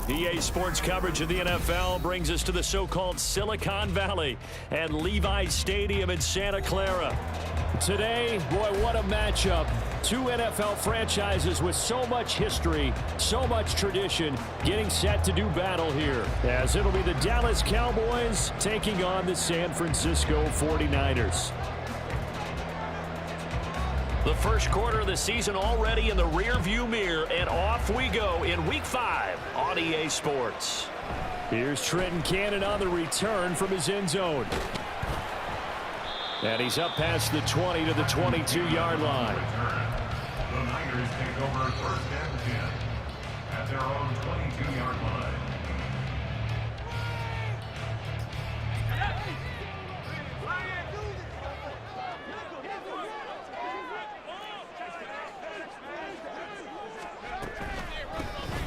EA Sports coverage of the NFL brings us to the so-called Silicon Valley and Levi's Stadium in Santa Clara. Today, boy, what a matchup. Two NFL franchises with so much history, so much tradition, getting set to do battle here, as it'll be the Dallas Cowboys taking on the San Francisco 49ers. The first quarter of the season already in the rearview mirror, and off we go in Week 5 on EA Sports. Here's Trenton Cannon on the return from his end zone. And he's up past the 20 to the 22-yard line. The Niners take over first and 10 at their own 22-yard line.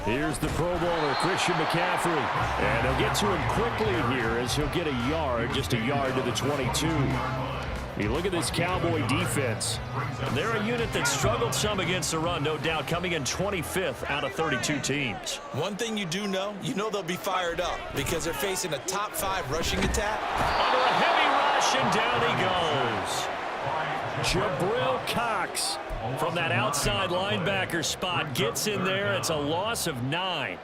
Here's the Pro Bowler, Christian McCaffrey. And they'll get to him quickly here as he'll get a yard, just a yard to the 22. You look at this Cowboy defense. They're a unit that struggled some against the run, no doubt, coming in 25th out of 32 teams. One thing you do know, they'll be fired up because they're facing a top 5 rushing attack. Under a heavy rush, and down he goes. Jabril Cox from that outside linebacker spot gets in there. It's a loss of 9.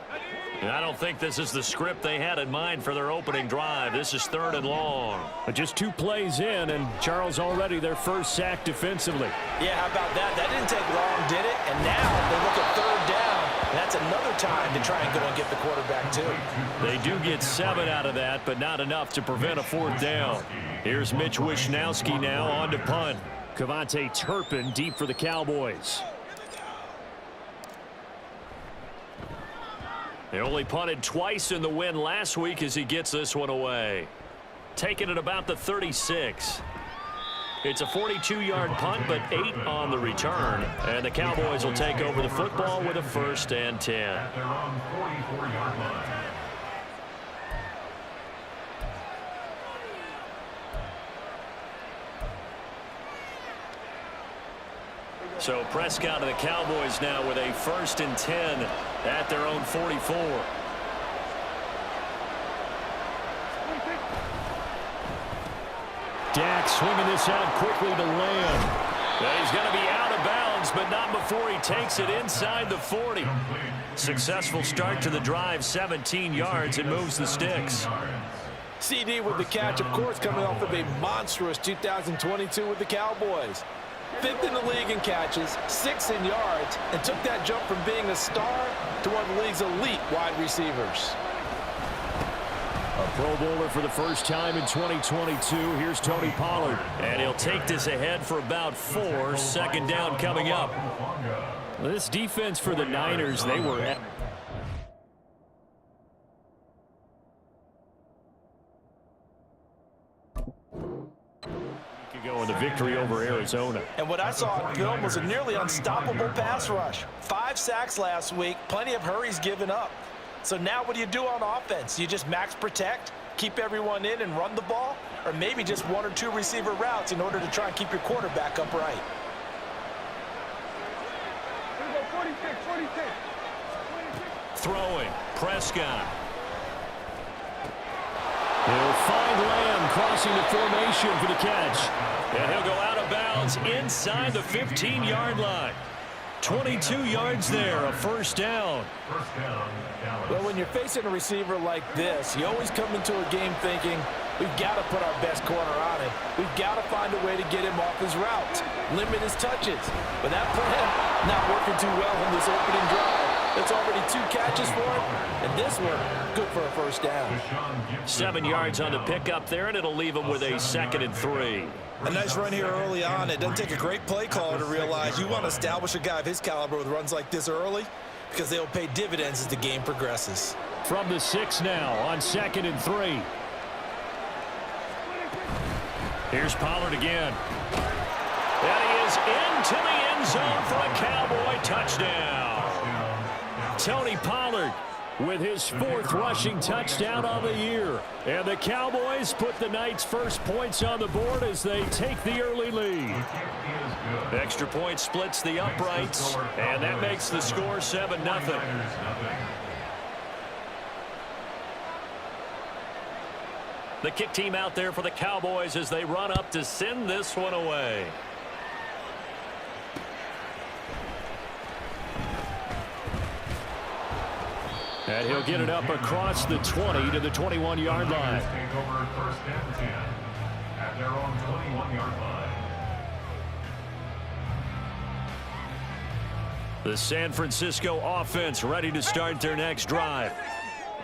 And I don't think this is the script they had in mind for their opening drive. This is 3rd and long. But just 2 plays in, and Charles already their first sack defensively. Yeah, how about that? That didn't take long, did it? And now they look at 3rd down. And that's another time to try and go and get the quarterback, too. They do get 7 out of that, but not enough to prevent a 4th down. Here's Mitch Wishnowski now on to punt. Kevontae Turpin deep for the Cowboys. They only punted twice in the win last week as he gets this one away. Taking it about the 36. It's a 42-yard punt, but 8 on the return. And the Cowboys will take over the football with a 1st and 10. At their own 44-yard line. So Prescott and the Cowboys now with a 1st and 10 at their own 44. Dak swinging this out quickly to Lamb. And he's going to be out of bounds, but not before he takes it inside the 40. Successful start to the drive, 17 yards, and moves the sticks. CD with the catch, of course, coming off of a monstrous 2022 with the Cowboys. 5th in the league in catches, 6th in yards, and took that jump from being a star to one of the league's elite wide receivers. A Pro Bowler for the first time in 2022. Here's Tony Pollard. And he'll take this ahead for about 4. 2nd down coming up. This defense for the Niners, they were at in the victory over Arizona. And what I saw on film was a nearly unstoppable pass rush. 5 sacks last week, plenty of hurries given up. So now what do you do on offense? You just max protect, keep everyone in and run the ball, or maybe just 1 or 2 receiver routes in order to try and keep your quarterback upright. Throwing, Prescott. He'll find Lamb crossing the formation for the catch. And he'll go out of bounds inside the 15-yard line. 22 yards there, a 1st down. Well, when you're facing a receiver like this, you always come into a game thinking, we've got to put our best corner on him. We've got to find a way to get him off his routes, limit his touches. But that plan not working too well in this opening drive. It's already 2 catches for him, and this one, good for a 1st down. 7 yards on the pickup there, and it'll leave him with a 2nd and 3. A nice run here early on. It doesn't take a great play caller to realize you want to establish a guy of his caliber with runs like this early because they'll pay dividends as the game progresses. From the 6 now on 2nd and 3. Here's Pollard again. And he is into the end zone for a Cowboy touchdown. Tony Pollard with his 4th rushing touchdown on the year. And the Cowboys put the Knights' first points on the board as they take the early lead. Extra point splits the uprights, and that makes the score 7-0. The kick team out there for the Cowboys as they run up to send this one away. And he'll get it up across the 20 to the 21-yard line. Take over first and 10 at their own 21-yard line. The San Francisco offense ready to start their next drive.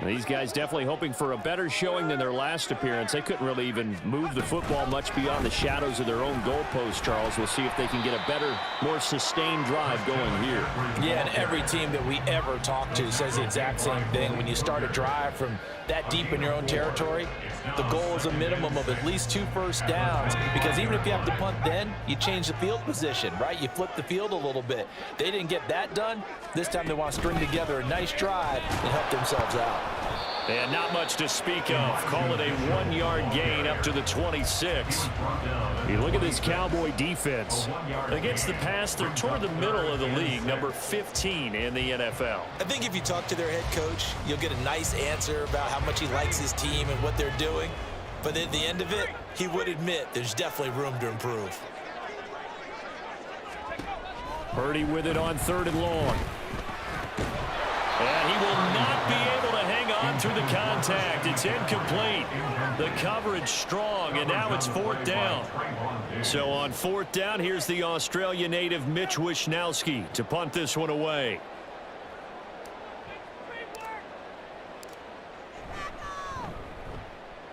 These guys definitely hoping for a better showing than their last appearance. They couldn't really even move the football much beyond the shadows of their own goalpost, Charles. We'll see if they can get a better, more sustained drive going here. Yeah, and every team that we ever talk to says the exact same thing. When you start a drive from that deep in your own territory, the goal is a minimum of at least 2 first downs, because even if you have to punt then, you change the field position, right? You flip the field a little bit. They didn't get that done. This time they want to string together a nice drive and help themselves out. And not much to speak of. Call it a 1-yard gain up to the 26. You look at this Cowboy defense. Against the pass, they're toward the middle of the league, number 15 in the NFL. I think if you talk to their head coach, you'll get a nice answer about how much he likes his team and what they're doing. But at the end of it, he would admit there's definitely room to improve. Purdy with it on 3rd and long. And he will not be able to hang on through the contact. It's incomplete. The coverage strong, and now it's 4th down. So on 4th down, here's the Australia native Mitch Wishnowsky to punt this one away.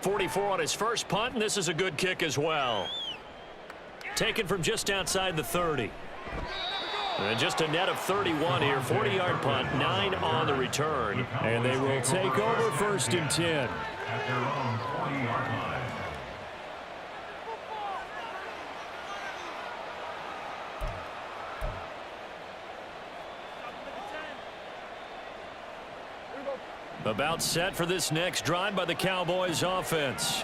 .44 on his first punt, and this is a good kick as well. Taken from just outside the 30. And just a net of 31 here. 40-yard punt, 9 on the return. And they will take over 1st and 10. At their own 20-yard line. About set for this next drive by the Cowboys offense.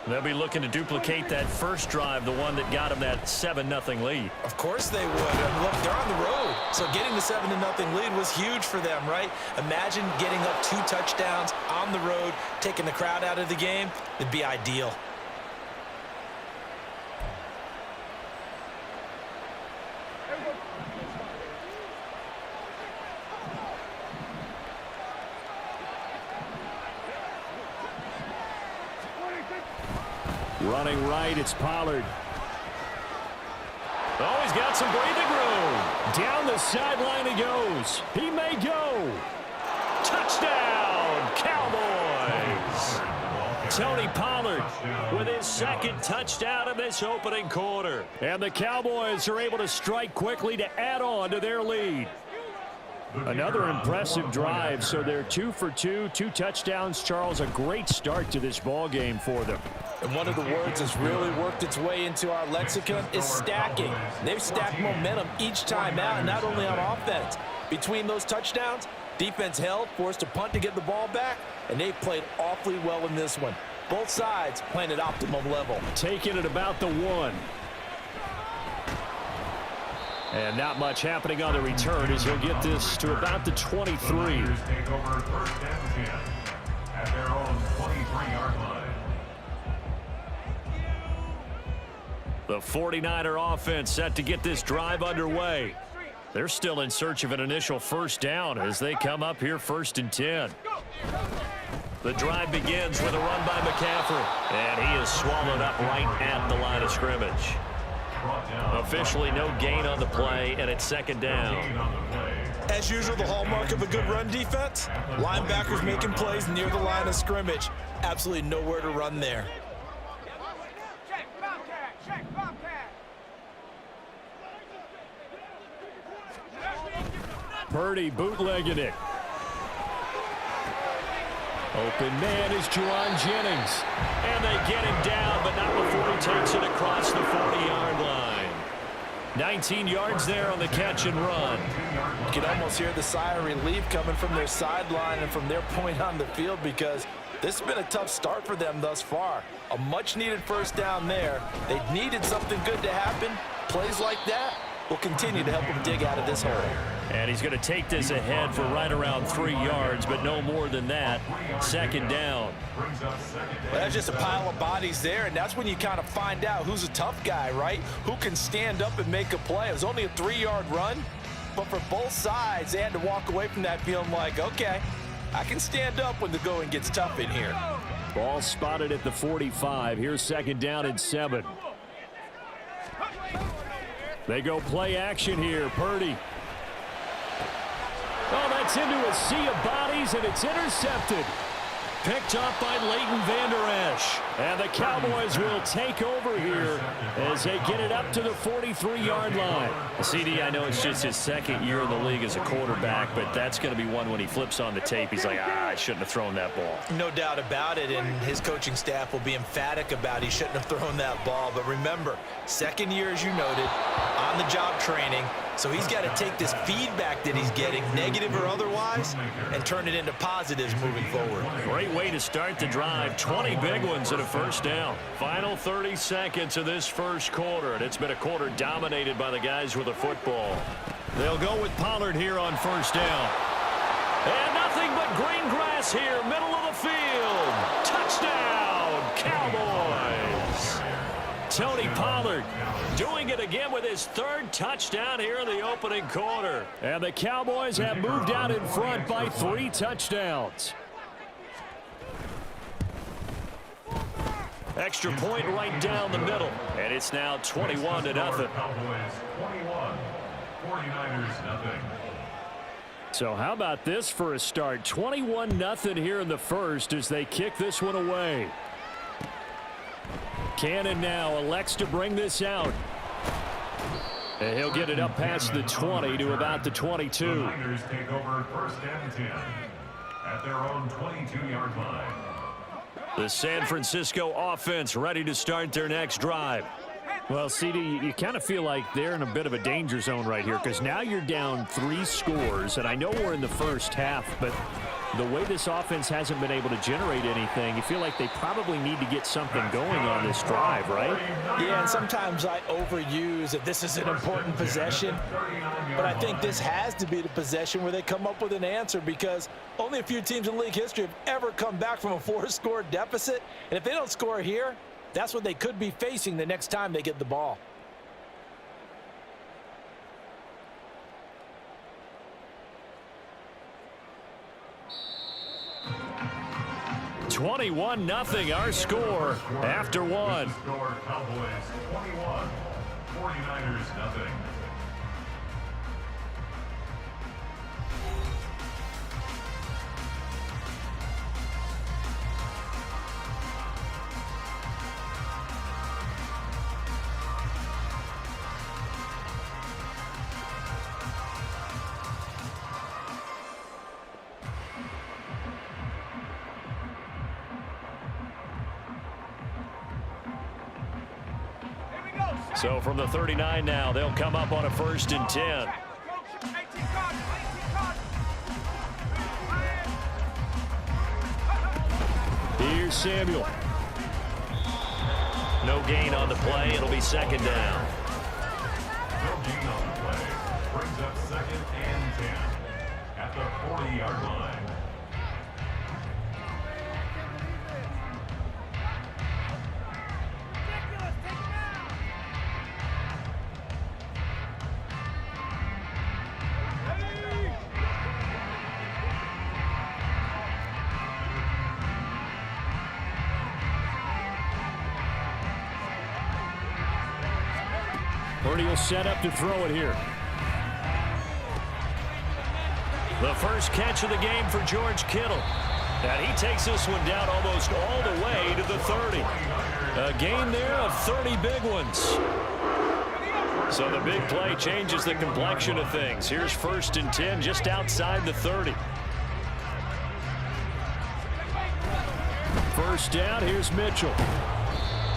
They'll be looking to duplicate that first drive, the one that got them that 7-0 lead. Of course they would. Look, they're on the road, so getting the 7-0 lead was huge for them, right? Imagine getting up 2 touchdowns on the road, taking the crowd out of the game. It'd be ideal. Running right, it's Pollard. Oh, he's got some breathing room. Down the sideline he goes. He may go. Touchdown, Cowboys. Tony Pollard with his 2nd touchdown of this opening quarter. And the Cowboys are able to strike quickly to add on to their lead. Another impressive drive, so they're 2 for 2, 2 touchdowns. Charles, a great start to this ball game for them. And one of the words that's really worked its way into our lexicon is stacking. They've stacked momentum each time out, and not only on offense. Between those touchdowns, defense held, forced a punt to get the ball back, and they've played awfully well in this one. Both sides playing at optimum level. Taking it about the 1. And not much happening on the return as he'll get this to about the 23. Take over 1st and 10 at their own 23-yard line. The 49er offense set to get this drive underway. They're still in search of an initial first down as they come up here 1st and 10. The drive begins with a run by McCaffrey, and he is swallowed up right at the line of scrimmage. Officially no gain on the play, and it's 2nd down. As usual, the hallmark of a good run defense, linebackers making plays near the line of scrimmage. Absolutely nowhere to run there. Purdy bootlegging it. Open man is Juwan Jennings. And they get him down, but not before he takes it across the 40-yard line. 19 yards there on the catch and run. You can almost hear the sigh of relief coming from their sideline and from their point on the field, because this has been a tough start for them thus far. A much-needed first down there. They needed something good to happen. Plays like that will continue to help them dig out of this hole. And he's going to take this ahead for right around 3 yards, but no more than that. Second down. Well, that's just a pile of bodies there, and that's when you kind of find out who's a tough guy, right? Who can stand up and make a play. It was only a 3-yard run, but for both sides, they had to walk away from that feeling like, okay, I can stand up when the going gets tough in here. Ball spotted at the 45. Here's second down and 7. They go play action here. Purdy. Oh, that's into a sea of bodies, and it's intercepted. Picked up by Leighton Vander Esch. And the Cowboys will take over here as they get it up to the 43-yard line. CD, I know it's just his second year in the league as a quarterback, but that's going to be one when he flips on the tape. He's like, I shouldn't have thrown that ball. No doubt about it, and his coaching staff will be emphatic about he shouldn't have thrown that ball. But remember, second year, as you noted, on-the-job training. So he's got to take this feedback that he's getting, negative or otherwise, and turn it into positives moving forward. Great way to start the drive. 20 big ones and a first down. Final 30 seconds of this first quarter, and it's been a quarter dominated by the guys with the football. They'll go with Pollard here on first down. And nothing but green grass here, middle of the field. Touchdown, Cowboys. Tony Pollard doing it again with his third touchdown here in the opening quarter. And the Cowboys have moved out in front by 3 touchdowns. Extra point right down the middle. And it's now 21-0. Cowboys 21, 49ers nothing. So how about this for a start? 21-0 here in the first as they kick this one away. Cannon now elects to bring this out. And he'll get it up past the 20 to about the 22. The Niners take over first and 10 at their own 22-yard line. The San Francisco offense ready to start their next drive. Well, CD, you kind of feel like they're in a bit of a danger zone right here, because now you're down 3 scores, and I know we're in the first half, but the way this offense hasn't been able to generate anything, you feel like they probably need to get something going on this drive, right? Yeah, and sometimes I overuse that this is an important possession, but I think this has to be the possession where they come up with an answer, because only a few teams in league history have ever come back from a 4-score deficit, and if they don't score here, that's what they could be facing the next time they get the ball. 21-0 our score after one. Score Cowboys 21, 49ers nothing. So from the 39 now, they'll come up on a 1st and 10. Here's Samuel. No gain on the play. It'll be second down. No gain on the play. Brings up 2nd and 10 at the 40-yard line. Purdy will set up to throw it here. The first catch of the game for George Kittle. And he takes this one down almost all the way to the 30. A gain there of 30 big ones. So the big play changes the complexion of things. Here's 1st and 10 just outside the 30. first down. Here's Mitchell.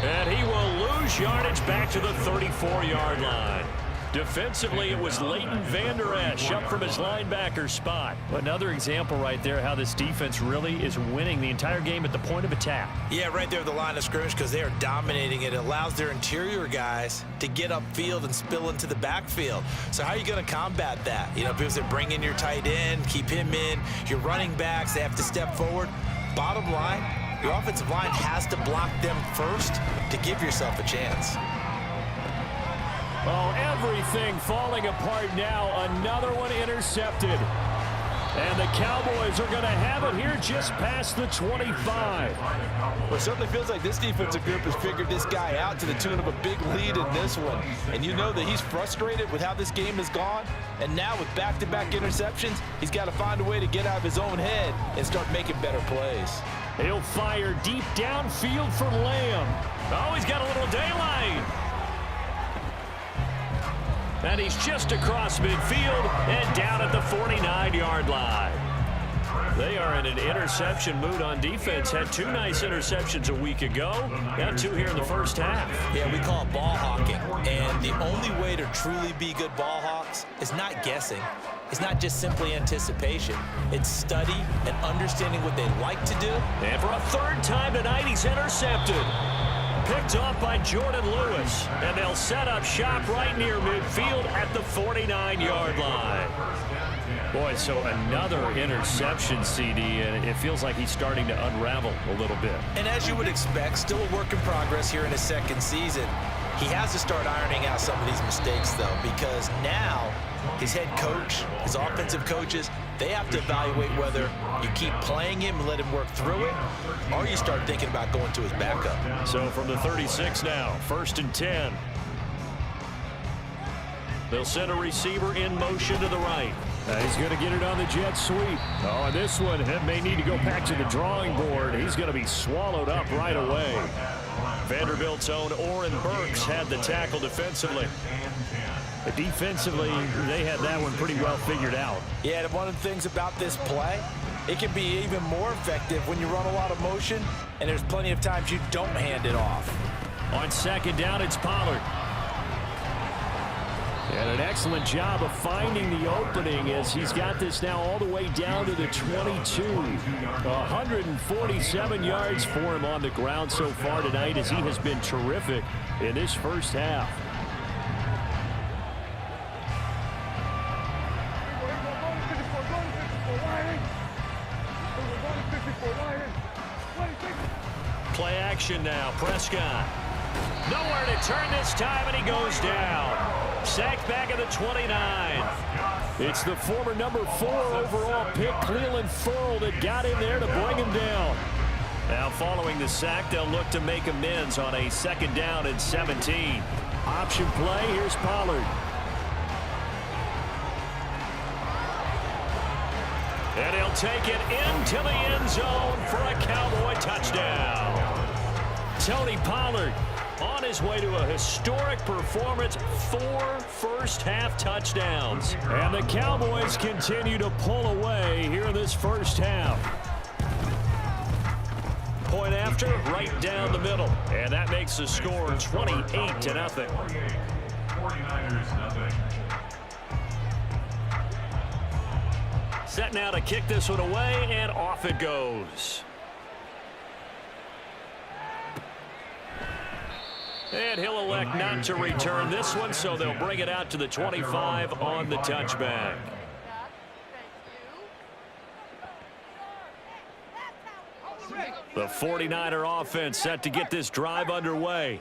And he will lose yardage back to the 34-yard line. Defensively, it was Leighton Vander Esch up from his linebacker spot. Another example right there how this defense really is winning the entire game at the point of attack. Yeah, right there at the line of scrimmage because they are dominating it. It allows their interior guys to get upfield and spill into the backfield. So how are you going to combat that? You know, because they bring in your tight end, keep him in. Your running backs, they have to step forward. Bottom line, your offensive line has to block them first to give yourself a chance. Oh, everything falling apart now. Another one intercepted. And the Cowboys are going to have it here just past the 25. Well, it certainly feels like this defensive group has figured this guy out to the tune of a big lead in this one. And you know that he's frustrated with how this game has gone. And now with back-to-back interceptions, he's got to find a way to get out of his own head and start making better plays. He'll fire deep downfield for Lamb. Oh, he's got a little daylight. And he's just across midfield and down at the 49-yard line. They are in an interception mood on defense. Had 2 nice interceptions a week ago. Now 2 here in the first half. Yeah, we call it ball hawking. And the only way to truly be good ball hawks is not guessing. It's not just simply anticipation. It's study and understanding what they like to do. And for a 3rd time tonight, he's intercepted. Picked off by Jordan Lewis. And they'll set up shop right near midfield at the 49-yard line. Boy, so another interception, CD, and it feels like he's starting to unravel a little bit. And as you would expect, still a work in progress here in his 2nd season. He has to start ironing out some of these mistakes, though, because now his head coach, his offensive coaches, they have to evaluate whether you keep playing him and let him work through it, or you start thinking about going to his backup. So from the 36 now, 1st and 10. They'll send a receiver in motion to the right. He's going to get it on the jet sweep. Oh, and this one may need to go back to the drawing board. He's going to be swallowed up right away. Vanderbilt's own Oren Burks had the tackle defensively. Defensively, they had that one pretty well figured out. Yeah, and one of the things about this play, it can be even more effective when you run a lot of motion, and there's plenty of times you don't hand it off. On 2nd down, it's Pollard. And an excellent job of finding the opening as he's got this now all the way down to the 22. 147 yards for him on the ground so far tonight as he has been terrific in this first half. Play action now. Prescott. Nowhere to turn this time, and he goes down. Sacked back at the 29. It's the former number 4 overall pick, Cleveland Ferrell, that got in there to bring him down. Now following the sack, they'll look to make amends on a 2nd down and 17. Option play, here's Pollard. And he'll take it into the end zone for a Cowboy touchdown. Tony Pollard on his way to a historic performance, 4 first-half touchdowns. And the Cowboys continue to pull away here in this first half. Point after, right down the middle. And that makes the score 28-0. 49ers nothing. Set now to kick this one away, and off it goes. And he'll elect not to return this one, so they'll bring it out to the 25 on the touchback. The 49er offense set to get this drive underway.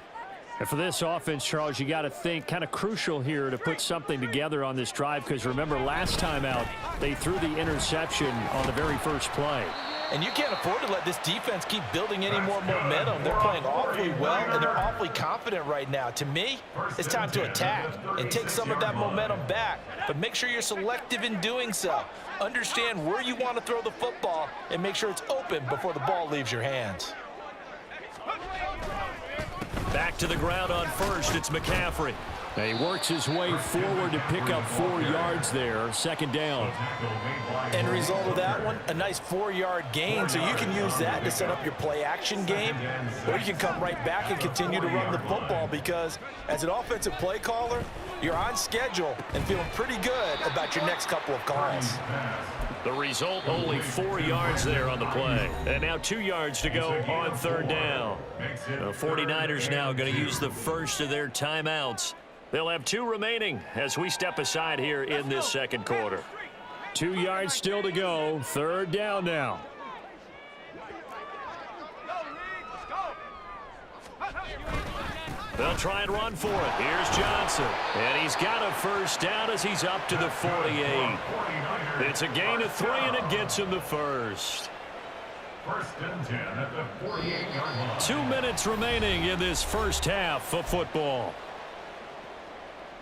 And for this offense, Charles, you got to think kind of crucial here to put something together on this drive, because remember last time out they threw the interception on the very first play. And you can't afford to let this defense keep building any more momentum. They're playing awfully well, and they're awfully confident right now. To me, it's time to attack and take some of that momentum back. But make sure you're selective in doing so. Understand where you want to throw the football and make sure it's open before the ball leaves your hands. Back to the ground on first, it's McCaffrey. He works his way forward to pick up 4 yards there. Second down. End result of that one, a nice 4-yard gain, so you can use that to set up your play-action game, or you can come right back and continue to run the football because as an offensive play caller, you're on schedule and feeling pretty good about your next couple of calls. The result, only 4 yards there on the play. And now 2 yards to go on third down. The 49ers now going to use the first of their timeouts. They'll have 2 remaining as we step aside here in this second quarter. 2 yards still to go. Third down now. They'll try and run for it. Here's Johnson. And he's got a first down as he's up to the 48. It's a gain of 3, and it gets him the first. First and 10 at the 48-yard line. 2 minutes remaining in this first half of football.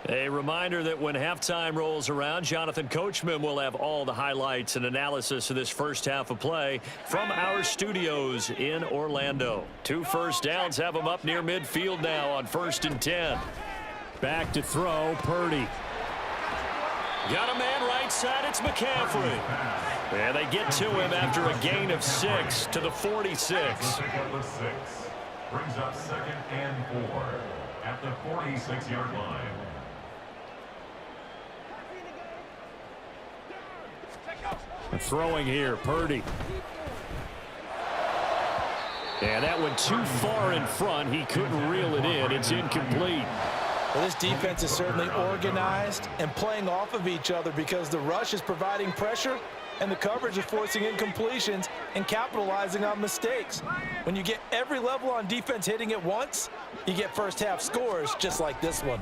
A reminder that when halftime rolls around, Jonathan Coachman will have all the highlights and analysis of this first half of play from our studios in Orlando. 2 first downs have him up near midfield now on 1st and 10. Back to throw, Purdy. Got a man right side, it's McCaffrey. And they get to him after a gain of 6 to the 46. Brings up 2nd and 4 at the 46-yard line. Throwing here, Purdy. And that went too far in front. He couldn't reel it in. It's incomplete. Well, this defense is certainly organized and playing off of each other because the rush is providing pressure and the coverage is forcing incompletions and capitalizing on mistakes. When you get every level on defense hitting at once, you get first half scores just like this one.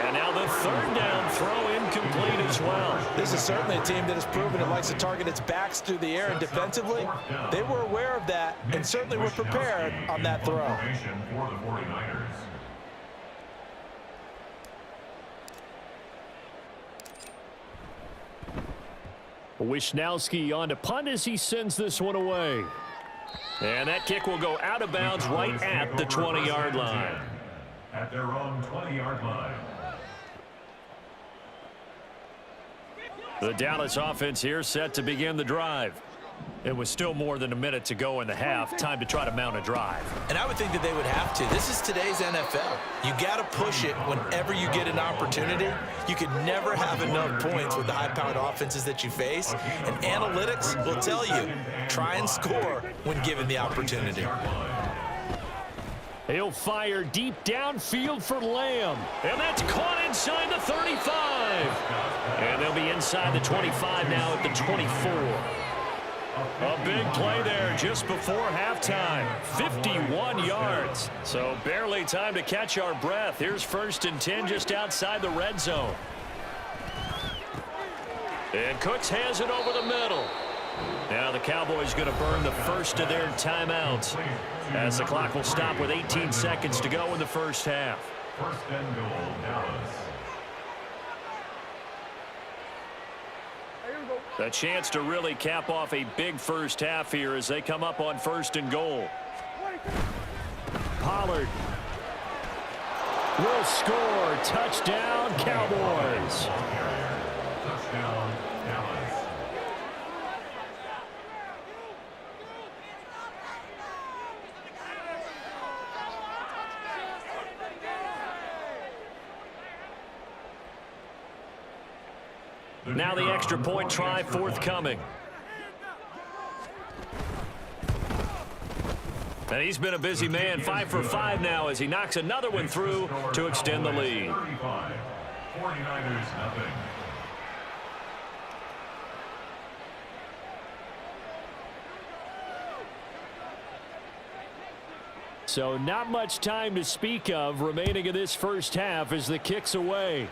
And now the third down throw incomplete as well. This is certainly a team that has proven it likes to target its backs through the air, and defensively, they were aware of that and certainly were prepared on that throw. Wisnowski on to punt as he sends this one away. And that kick will go out of bounds right at the 20-yard line. At their own 20-yard line. The Dallas offense here set to begin the drive. It was still more than a minute to go in the half. Time to try to mount a drive. And I would think that they would have to. This is today's NFL. You got to push it whenever you get an opportunity. You can never have enough points with the high-powered offenses that you face. And analytics will tell you, try and score when given the opportunity. He'll fire deep downfield for Lamb. And that's caught inside the 35. And they'll be inside the 25 now at the 24. A big play there just before halftime. 51 yards. So barely time to catch our breath. Here's 1st and 10 just outside the red zone. And Cooks has it over the middle. Now the Cowboys going to burn the first of their timeouts as the clock will stop with 18 seconds to go in the first half. First and goal, Dallas. A chance to really cap off a big first half here as they come up on 1st and goal. Pollard will score. Touchdown, Cowboys. Touchdown, Dallas. Now the extra point try forthcoming. And he's been a busy man, 5 for 5 now as he knocks another one through to extend the lead. 35. 49ers nothing. So not much time to speak of remaining in this first half as the kick's away.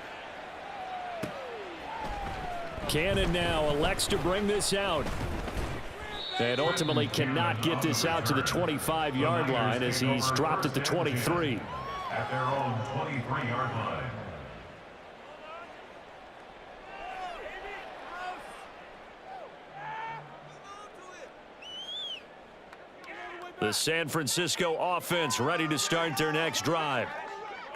Cannon now elects to bring this out. And ultimately cannot get this out to the 25-yard line as he's dropped at the 23. At their own 23-yard line. The San Francisco offense ready to start their next drive.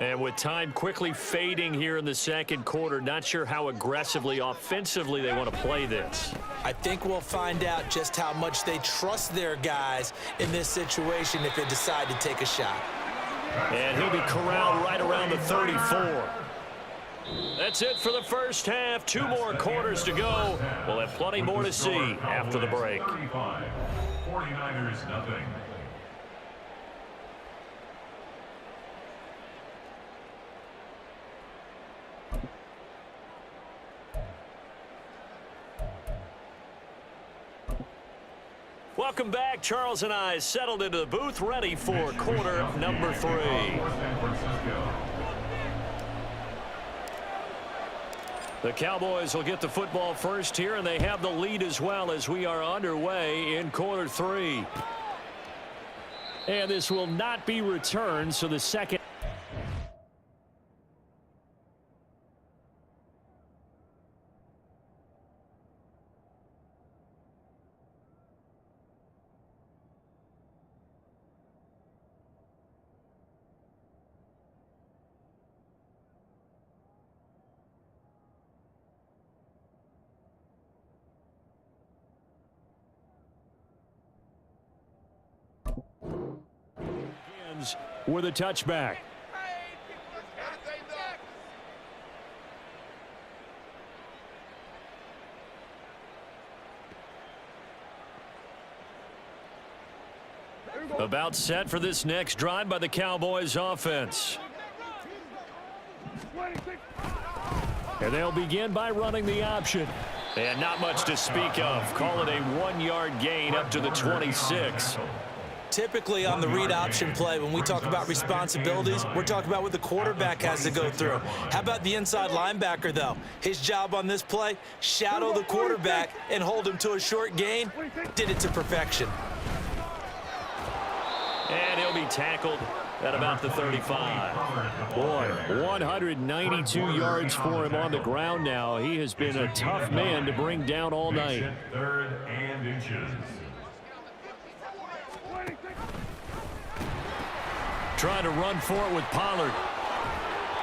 And with time quickly fading here in the second quarter, not sure how aggressively, offensively they want to play this. I think we'll find out just how much they trust their guys in this situation if they decide to take a shot. And he'll be corralled right around the 34. That's it for the first half. 2 more quarters to go. We'll have plenty more to see after the break. 49ers nothing. Welcome back. Charles and I settled into the booth, ready for quarter number 3. The Cowboys will get the football first here, and they have the lead as well as we are underway in quarter 3. And this will not be returned, so the second. With a touchback. About set for this next drive by the Cowboys offense. And they'll begin by running the option. And not much to speak of. Call it a 1-yard gain up to the 26. Typically on the read option play, when we talk about responsibilities, we're talking about what the quarterback has to go through. How about the inside linebacker, though? His job on this play, shadow the quarterback and hold him to a short gain. Did it to perfection. And he'll be tackled at about the 35. Boy, 192 yards for him on the ground now. He has been a tough man to bring down all night. 3rd and inches. Trying to run for it with Pollard.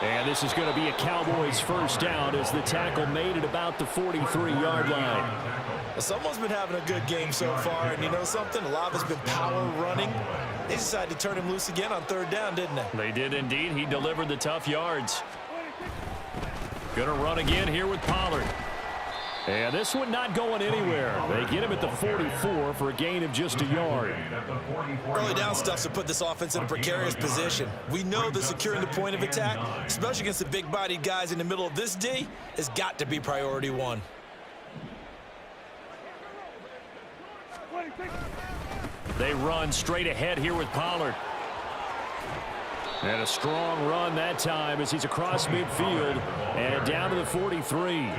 And this is going to be a Cowboys first down as the tackle made at about the 43-yard line. Someone's been having a good game so far, and you know something? A lot of it's been power running. They decided to turn him loose again on 3rd down, didn't they? They did indeed. He delivered the tough yards. Going to run again here with Pollard. And this one not going anywhere. They get him at the 44 for a gain of just a yard. Early down stuff to put this offense in a precarious position. We know that securing the point of attack, especially against the big-bodied guys in the middle of this D, has got to be priority 1. They run straight ahead here with Pollard. And a strong run that time as he's across midfield and down to the 43.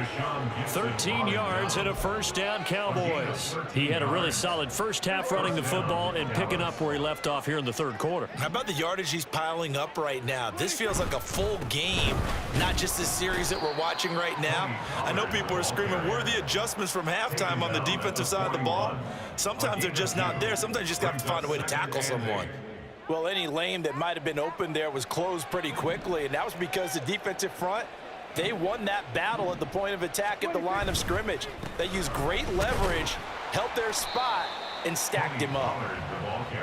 13 yards and a first down, Cowboys. He had a really solid first half running the football and picking up where he left off here in the 3rd quarter. How about the yardage he's piling up right now? This feels like a full game, not just the series that we're watching right now. I know people are screaming, where are the adjustments from halftime on the defensive side of the ball? Sometimes they're just not there. Sometimes you just have to find a way to tackle someone. Well, any lane that might have been open there was closed pretty quickly, and that was because the defensive front, they won that battle at the point of attack at the line of scrimmage. They used great leverage, held their spot, and stacked him up.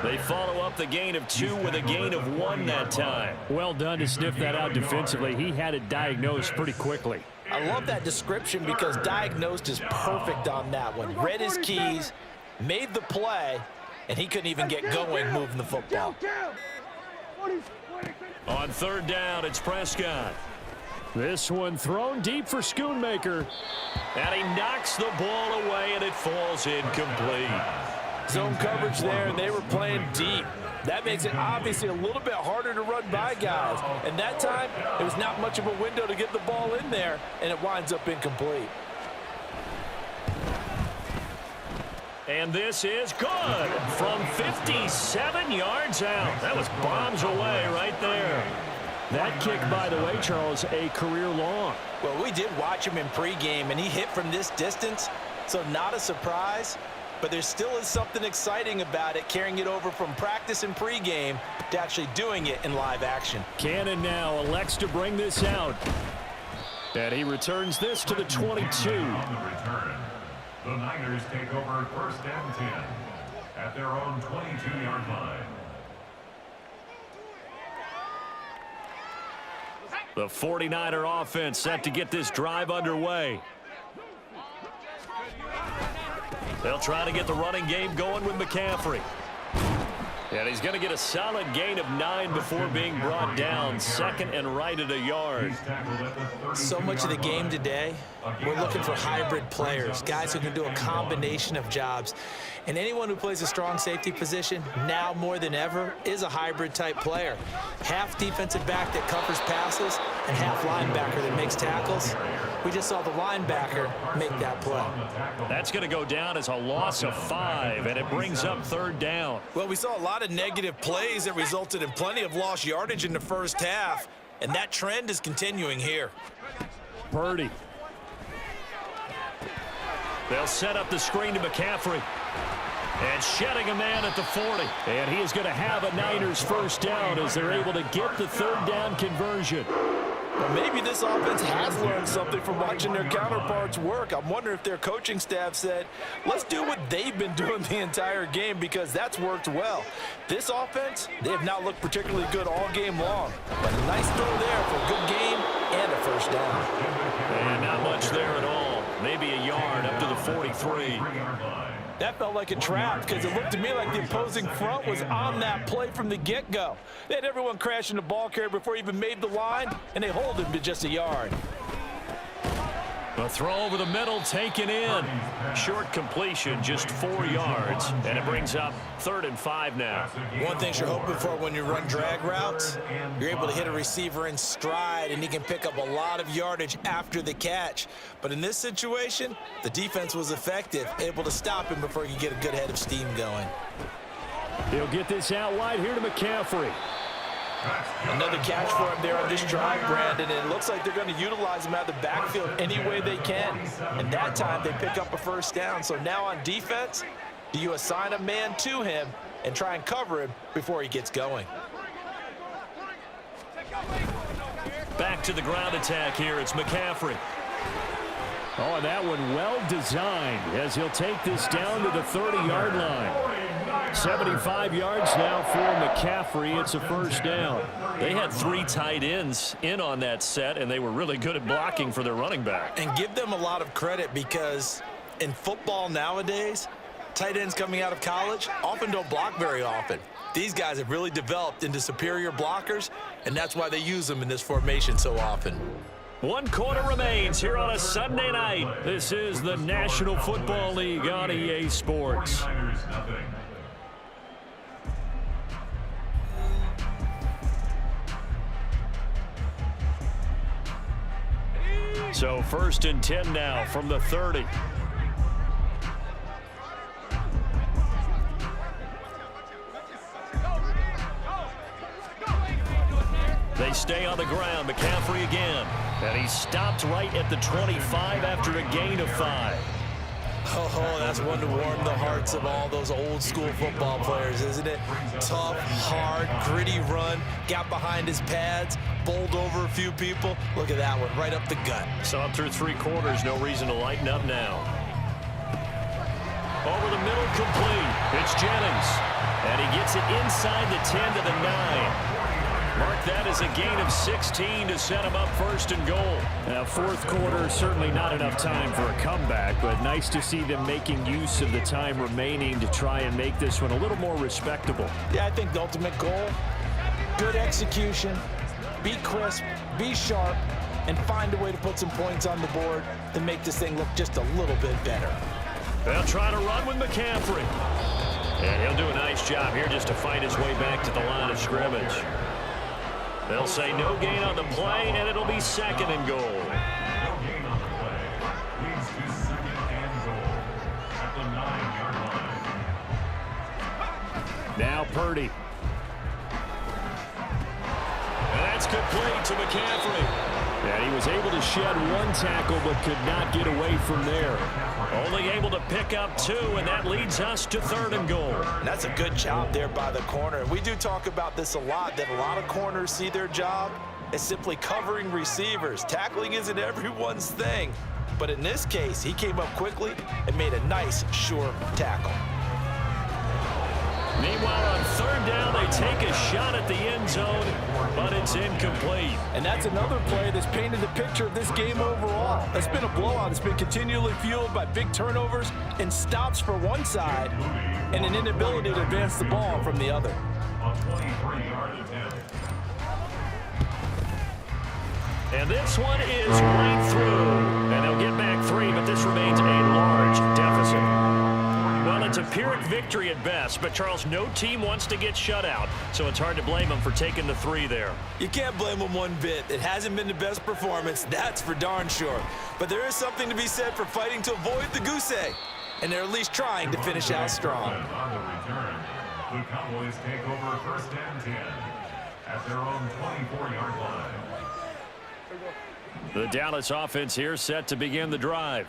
They follow up the gain of 2 with a gain of 1 that time. Well done to sniff that out defensively. He had it diagnosed pretty quickly. I love that description because diagnosed is perfect on that one. Read his keys, made the play, and he couldn't even get going moving the football. On 3rd down, it's Prescott. This one thrown deep for Schoonmaker. And he knocks the ball away, and it falls incomplete. Zone coverage there, and they were playing deep. That makes it obviously a little bit harder to run by guys. And that time, it was not much of a window to get the ball in there, and it winds up incomplete. And this is good from 57 yards out. That was bombs away right there. That kick, by the way, Charles, a career long. Well, we did watch him in pregame, and he hit from this distance, so not a surprise. but there still is something exciting about it, carrying it over from practice and pregame to actually doing it in live action. Cannon now elects to bring this out. And he returns this to the 22. On the return, the Niners take over 1st and 10 at their own 22-yard line. The 49er offense set to get this drive underway. They'll try to get the running game going with McCaffrey. And he's going to get a solid gain of 9 before being brought down. 2nd and right at a yard. So much of the game today, we're looking for hybrid players, guys who can do a combination of jobs. And anyone who plays a strong safety position, now more than ever, is a hybrid type player. Half defensive back that covers passes and half linebacker that makes tackles. We just saw the linebacker make that play. That's going to go down as a loss of 5, and it brings up 3rd down. Well, we saw a lot of negative plays that resulted in plenty of lost yardage in the first half, and that trend is continuing here. Purdy. They'll set up the screen to McCaffrey. And shedding a man at the 40. And he is going to have a Niners 1st down as they're able to get the 3rd down conversion. Well, maybe this offense has learned something from watching their counterparts work. I'm wondering if their coaching staff said, let's do what they've been doing the entire game, because that's worked well. This offense, they have not looked particularly good all game long. But a nice throw there for a good game and a 1st down. And not much there at all. Maybe a yard up to the 43. That felt like a trap, because it looked to me like the opposing front was on that play from the get-go. They had everyone crashing the ball carrier before he even made the line, and they hold him to just a yard. A throw over the middle taken in. Short completion, just 4 yards. And it brings up 3rd and 5 now. One thing you're hoping for when you run drag routes, you're able to hit a receiver in stride, and he can pick up a lot of yardage after the catch. But in this situation, the defense was effective, able to stop him before he could get a good head of steam going. He'll get this out wide here to McCaffrey. Another catch for him there on this drive, Brandon, and it looks like they're going to utilize him out of the backfield any way they can. And that time they pick up a 1st down. So now on defense, do you assign a man to him and try and cover him before he gets going? Back to the ground attack here. It's McCaffrey. Oh, and that one well designed as he'll take this down to the 30-yard line. 75 yards now for McCaffrey. It's a 1st down. They had 3 tight ends in on that set, and they were really good at blocking for their running back. And give them a lot of credit, because in football nowadays, tight ends coming out of college often don't block very often. These guys have really developed into superior blockers, and that's why they use them in this formation so often. 1 quarter remains here on a Sunday night. This is the National Football League on EA Sports. So 1st and 10 now from the 30. They stay on the ground. McCaffrey again. And he's stopped right at the 25 after a gain of 5. Oh, that's one to warm the hearts of all those old school football players, isn't it? Tough, hard, gritty run, got behind his pads, bowled over a few people. Look at that one, right up the gut. So up through 3 quarters, no reason to lighten up now. Over the middle, complete. It's Jennings. And he gets it inside the 10 to the 9. Mark that as a gain of 16 to set him up 1st and goal. Now, 4th quarter, certainly not enough time for a comeback, but nice to see them making use of the time remaining to try and make this one a little more respectable. Yeah, I think the ultimate goal, good execution, be crisp, be sharp, and find a way to put some points on the board to make this thing look just a little bit better. They'll try to run with McCaffrey. And he'll do a nice job here just to fight his way back to the line of scrimmage. They'll say no gain on the play, and it'll be 2nd and goal. No gain on the play. Leads to 2nd and goal at the 9-yard line. Now Purdy. And that's complete to McCaffrey. And he was able to shed one tackle but could not get away from there. Only able to pick up 2, and that leads us to 3rd and goal. And that's a good job there by the corner. And we do talk about this a lot, that a lot of corners see their job as simply covering receivers. Tackling isn't everyone's thing. But in this case, he came up quickly and made a nice, sure tackle. Meanwhile, on 3rd down, they take a shot at the end zone, but it's incomplete. And that's another play that's painted the picture of this game overall. It's been a blowout. It's been continually fueled by big turnovers and stops for one side and an inability to advance the ball from the other. On 23-yard attempt. And this one is right through. And they'll get back 3, but this remains a large deficit. Well, it's a Pyrrhic victory at best, but, Charles, no team wants to get shut out, so it's hard to blame them for taking the 3 there. You can't blame them one bit. It hasn't been the best performance, that's for darn sure. But there is something to be said for fighting to avoid the goose egg, and they're at least trying to finish out strong. On the return, the Cowboys take over 1st and 10 at their own 24-yard line. The Dallas offense here set to begin the drive.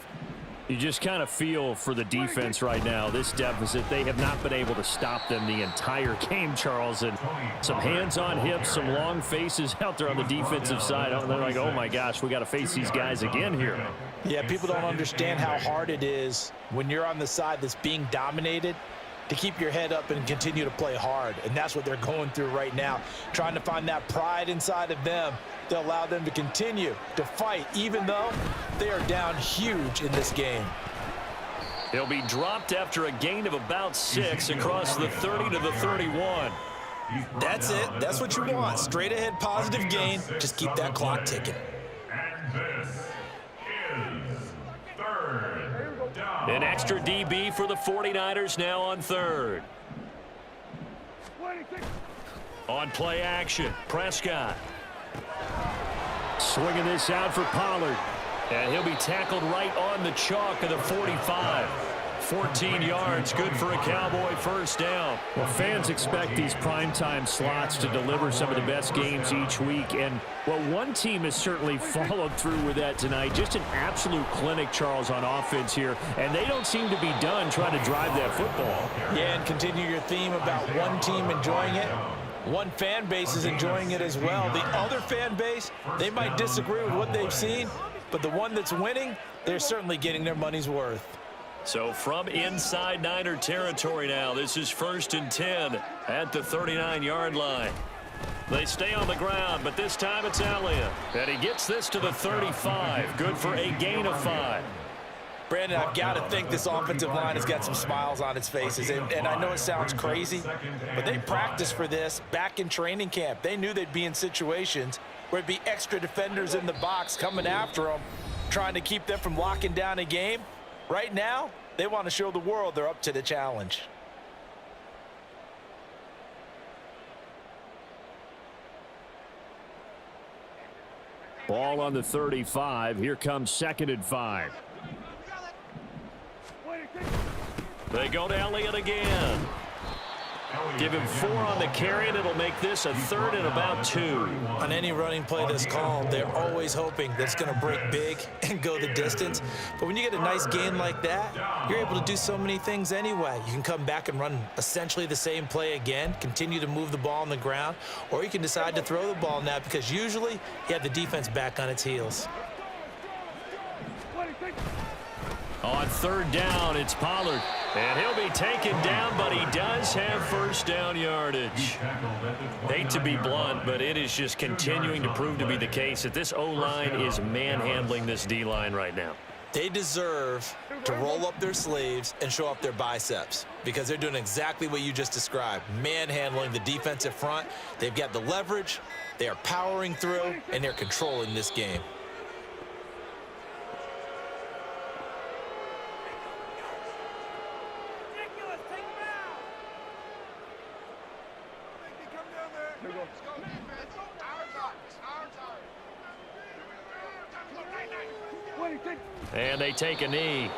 You just kind of feel for the defense right now. This deficit, they have not been able to stop them the entire game, Charles. And some hands on hips, some long faces out there on the defensive side. They're like, oh, my gosh, we got to face these guys again here. Yeah, people don't understand how hard it is when you're on the side that's being dominated to keep your head up and continue to play hard. And that's what they're going through right now, trying to find that pride inside of them to allow them to continue to fight, even though they are down huge in this game. He'll be dropped after a gain of about 6 across the 30 to the 31. That's it. That's what you want. Straight ahead positive gain. Just keep that clock ticking. And this is 3rd down. An extra DB for the 49ers now on 3rd. On play action, Prescott. Swinging this out for Pollard. And he'll be tackled right on the chalk of the 45. 14 yards, good for a Cowboy 1st down. Well, fans expect these primetime slots to deliver some of the best games each week. And, well, one team has certainly followed through with that tonight. Just an absolute clinic, Charles, on offense here. And they don't seem to be done trying to drive that football. Yeah, and continue your theme about one team enjoying it. One fan base is enjoying it as well. The other fan base, they might disagree with what they've seen, but the one that's winning, they're certainly getting their money's worth. So from inside Niner territory now, this is 1st and 10 at the 39-yard line. They stay on the ground, but this time it's Elliott. And he gets this to the 35. Good for a gain of 5. Brandon, I've got to think this offensive line has got some smiles on its faces. And I know it sounds crazy, but they practiced for this back in training camp. They knew they'd be in situations where it'd be extra defenders in the box coming after them, trying to keep them from locking down a game. Right now, they want to show the world they're up to the challenge. Ball on the 35. Here comes 2nd and 5. They go to Elliott again. Give him 4 on the carry, and it'll make this a 3rd and about 2. On any running play that's called, they're always hoping that it's going to break big and go the distance. But when you get a nice gain like that, you're able to do so many things anyway. You can come back and run essentially the same play again, continue to move the ball on the ground, or you can decide to throw the ball now because usually you have the defense back on its heels. On 3rd down, it's Pollard. And he'll be taken down, but he does have 1st down yardage. Hate to be blunt, but it is just continuing to prove to be the case that this O-line is manhandling this D-line right now. They deserve to roll up their sleeves and show up their biceps because they're doing exactly what you just described, manhandling the defensive front. They've got the leverage, they are powering through, and they're controlling this game. And they take a knee.